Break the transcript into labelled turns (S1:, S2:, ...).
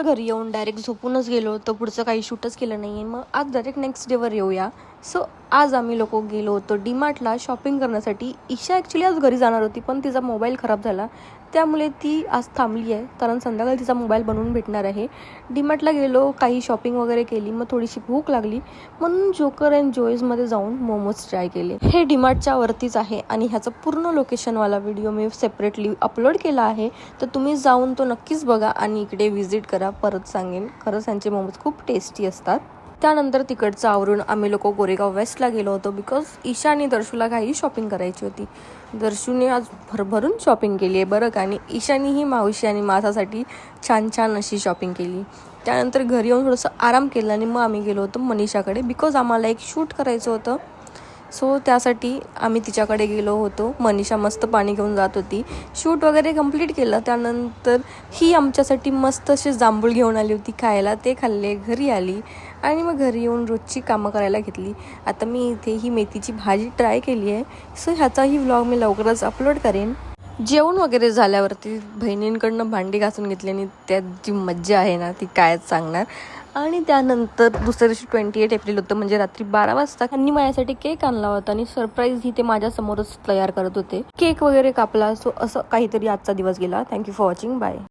S1: काल घरी येऊन डायरेक्ट झोपूनच गेलो, तर पुढचं काही शूटच केलं नाही आहे. मग आज डायरेक्ट नेक्स्ट डेवर येऊया. सो आज आम्ही लोक गेलो होतो डीमार्टला शॉपिंग करण्यासाठी. ईशा ॲक्च्युली आज घरी जाणार होती, पण तिचा मोबाईल खराब झाला, त्यामुळे ती आज थांबली आहे, कारण संध्याकाळी तिचा मोबाईल बनवून भेटणार आहे. डीमार्टला गेलो, काही शॉपिंग वगैरे केली, मग थोडीशी भूक लागली म्हणून जोकर अँड जॉयजमध्ये जाऊन मोमोज ट्राय केले. हे डीमार्टच्या वरतीच आहे आणि ह्याचं पूर्ण लोकेशनवाला व्हिडिओ मी सेपरेटली अपलोड केला आहे, तर तुम्ही जाऊन तो नक्कीच बघा आणि इकडे व्हिजिट करा. परत सांगेन, खरंच यांचे मोमोज खूप टेस्टी असतात. त्यानंतर तिकडचं आवरून आम्ही लोक गोरेगाव वेस्टला गेलो होतो, बिकॉज ईशा आणि दर्शूला काही शॉपिंग करायची होती. दर्शूने आज भरभरून शॉपिंग केली आहे बरं का, आणि ईशानीही मावशी आणि माझ्यासाठी छान छान अशी शॉपिंग केली. त्यानंतर घरी येऊन थोडंसं आराम केला आणि मग आम्ही गेलो होतो मनीषाकडे, बिकॉज आम्हाला एक शूट करायचं होतं. सो त्यासाठी आम्ही तिच्याकडे गेलो होतो. मनीषा मस्त पाणी घेऊन जात होती. शूट वगैरे कंप्लीट केलं. त्यानंतर ही आमच्यासाठी मस्त असे जांभूळ घेऊन आली होती खायला, ते खाल्ले, घरी आली आणि मग घरी येऊन रोजची कामं करायला घेतली. आता मी इथे ही मेथीची भाजी ट्राय केली आहे. सो ह्याचाही व्लॉग मी लवकरच अपलोड करेन. जेवण वगैरे झाल्यावरती बहिणींकडनं भांडी घासून घेतली आणि त्यात जी मज्जा आहे ना ती कायच सांगणार. आणि त्यानंतर दुसऱ्या दिवशी 28 एप्रिल होतं, म्हणजे रात्री 12 वाजता त्यांनी माझ्यासाठी केक आणला होता आणि सरप्राईज ही ते माझ्यासमोरच तयार करत होते. केक वगैरे कापला. सो असं काहीतरी आजचा दिवस गेला. Thank you for watching. बाय.